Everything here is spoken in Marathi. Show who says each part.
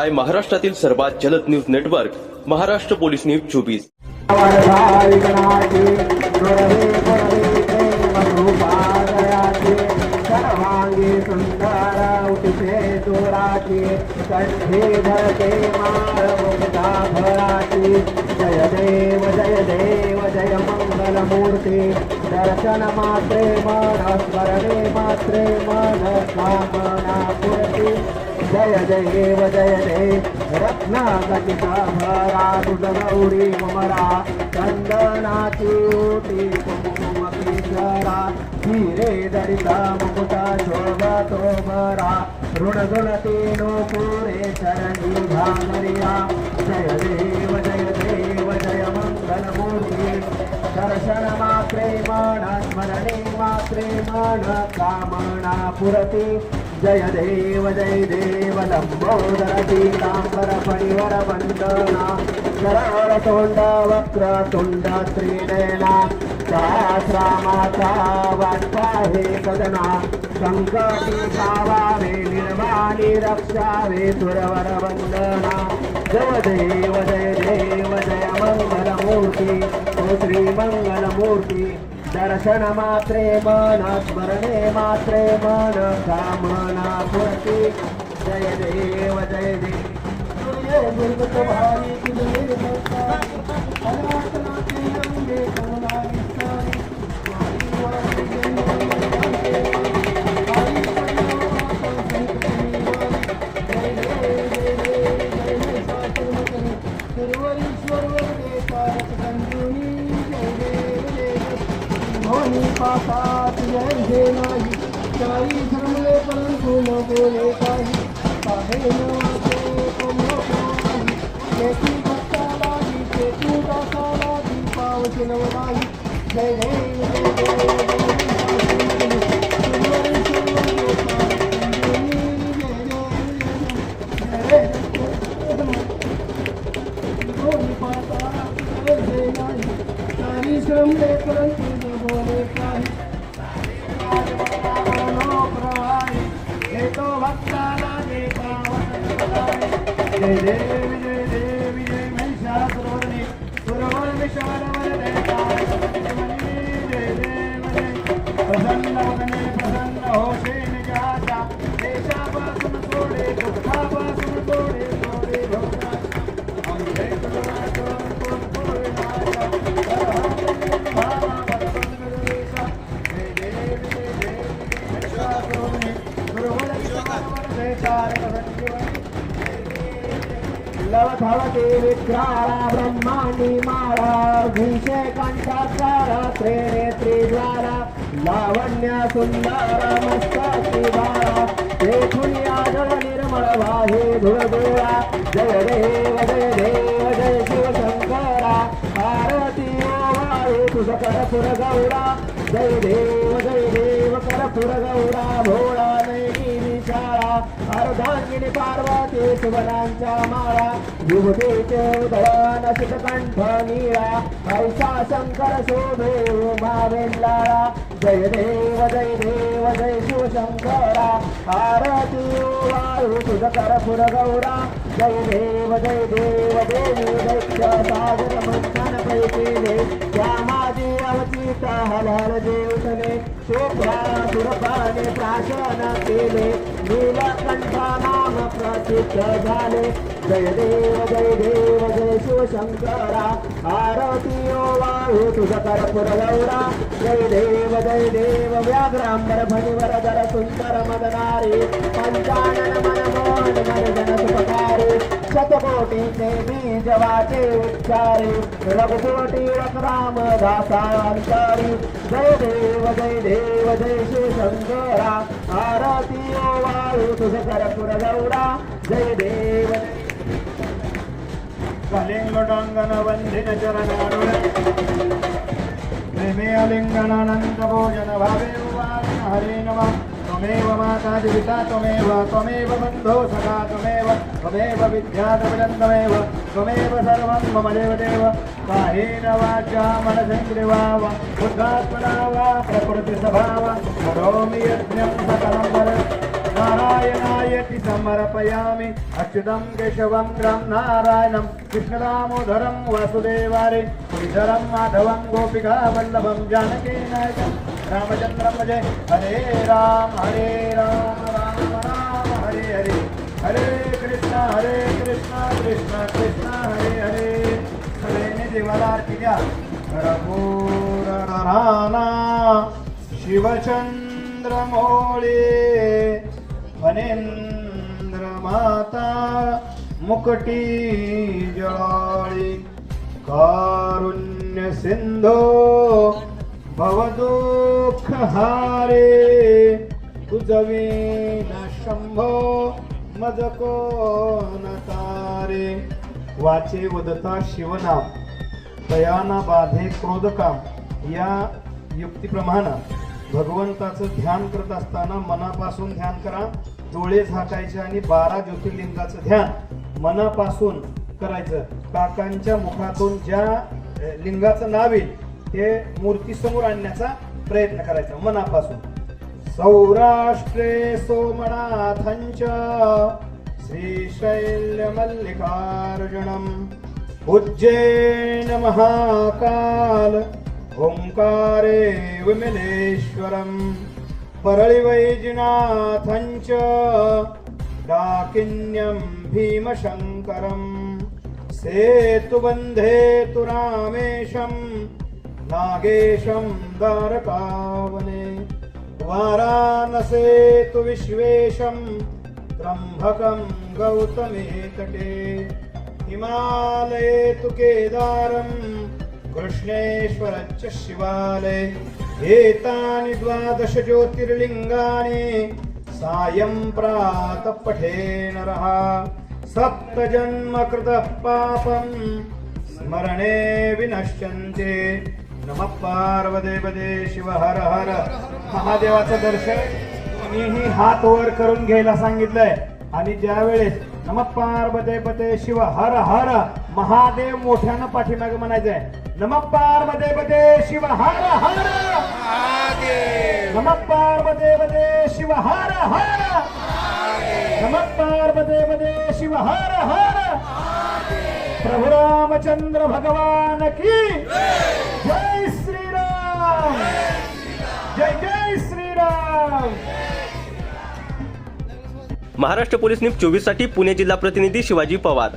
Speaker 1: आहे महाराष्ट्रातील सर्वात जलद news network Maharashtra police news 24।
Speaker 2: सर्वांगी सुंदर उठते जोराची कंठी धरते माळ मुक्ता भराची जय देव जय मंगल मूर्ती दर्शन मात्रे मन स्मरणे मात्रे मन कामना पूर्ती जय देव रत्नागतिका भरा तुझ गौरी ममरा चंदनाची ओटी कुंकुम केशरा हिरे दरिता मुकुटा शोभतो भरा ऋणगुणती नो पुरे चरणी घागरिया जय देव जय मंगल मूर्ती दर्शन मात्रे मन स्मरणे मात्रे मन कामना पुरती जय देव लंबोदर पीतांबर फणिवर वंदना सरळ तोंड वक्र तुंड त्रिनयना सहस्रामाचा वाटपाहे सदना संकटी पावावे निर्वाणी रक्षावे सुरवर वंदना जय देव जय मंगल मूर्ती ओ श्री मंगल मूर्ती दर्शन मात्रे मन स्मरणे मात्रे मन कामना पूर्ती जय देव दुर्गत भारी तुझे अनाथनाथे अंगे कमला विस्तारी पासात जय नाही काही धर्मले परंतु न बोले काही पाहे नवाचे कोमोकारी तेथी भक्ताला तेथी दासाला पावचे नवलाई जय श्रमले परंतु न बोले काही तो भक्ताला दे पावन जय देव महिषासुरवदने सुरवर विशालवर जय देव प्रसन्न वदने प्रसन्न होशे निजाचा देशापासून सोडे दुःखापासून सोडे भोगा लवधवते विक्राळा ब्रह्मांडी माळा भीषे कंठासारा त्रिनेत्रीद्वारा लावण्य सुंदर मस्तकी बाळा तेथून जळ निर्मळ वाहे धुळगोळा जय देव जय शिवशंकरा आरती वाहे तुझ करपुर गौरा जय देव करपुर गौरा भोळा नैनी विशाळा अर्धांगिनी पार्वती सुवनांच्या माळा विभूतीचे उधळण शितकंठ नीळा ऐसा शंकर शोभे उमावेल्लाळा जय देव जय शिवशंकरा आरती वाळू तुझ करपुर गौरा जय देव देवी दैत्य सागर मंथन पैकीने त्या माझी अवचित हलहल देवतने शोभा सुरपाने प्राशन केले नीलकंठा नाम प्रसिद्ध झाले जय देव जय शिवशंकरा आरती वाळू तुझ करपुर गौरा जय देव व्याघ्रांबर भणिवर दर सुंदर मदनारी पंचानन मनमोहन मनजन सुपकारी शतकोटीचे बीज वाचे उच्चारी रघुकोटी रघुराम दासांतरी जय देव जय शिवशंकरा आरती वाळू तुझ करपुर गौरा जय देव कलिंगडांगन वंदिन चरणारुण प्रेमे अलिंगनानंद भोजन भावे हरे नमः त्वमेव माता पिता त्वमेव बन्धो सखा त्वमेव विद्या त्वमेव सर्वं मम देव कायेन वाचा मनसेन्द्रिया वा बुद्धात्मना वा प्रकृतिस्वभावा करोमि यज्ञं सकलं नारायणायति समर्पयामि अच्युतं केशवं तं नारायणं कृष्णदामोदरं वासुदेवारे श्रीधरं माधवं गोपिका वल्लभं जानकी नायकं रामचन्द्रं भजे हरे राम राम राम हरे हरे हरे कृष्ण कृष्ण कृष्ण हरे हरे सगळ्यांनी देवाला आरती द्या. रघुर राणा शिवचंद्रमौळे फणेंद्र माता मुकटी जळाळी कारुण्य सिंधो भवदुःख हारे तुझवीन शंभो मज कोण तारे. वाचे वदता शिवनाम दयाना बाधे क्रोधकाम या युक्तीप्रमाणे भगवंताचं ध्यान करत असताना मनापासून ध्यान करा. डोळे झाकायचे आणि 12 ज्योतिर्लिंगाचं ध्यान मनापासून करायचं. काकांच्या मुखातून ज्या लिंगाचं नाव येईल ते मूर्तीसमोर आणण्याचा प्रयत्न करायचा मनापासून. सौराष्ट्रे सोमनाथंच श्रीशैल्य मल्लिकार्जुनम उज्जैन महाकाल ओंकारे विमलेश्वरम परळी वैजनाथंच डाकिन्यं भीमशंकरम सेतुबंधे तु रामेशं नागेशं द्वारकावने वाराणसे तु विश्वेशं त्र्यंबकं गौतमे तटे हिमालये तु केदारं कृष्णेश्वरच्च शिवालये एतानि 12 ज्योतिर्लिंगानि सायं प्रातः पठे नरः 7 जन्म कृतः पापं स्मरणे विनश्यन्ते. नमः पार्वतीपते शिव हर हर. महादेवाचं दर्शन मीही हात वर करून घ्यायला सांगितलंय आणि ज्या वेळेस नमः पार्वतीपते शिव हर हर महादेव मोठ्यानं पाठीमागे म्हणायचंय. नमः पार्वतीपते शिव हर हर नमः पार्वतीपते शिव हर हर नमः पार्वतीपते शिव हर हर. प्रभु रामचंद्र भगवान की जय श्रीराम. जय जय श्रीराम.
Speaker 1: महाराष्ट्र पोलीस न्यूज 24 साठी पुणे जिल्हा प्रतिनिधी शिवाजी पवार.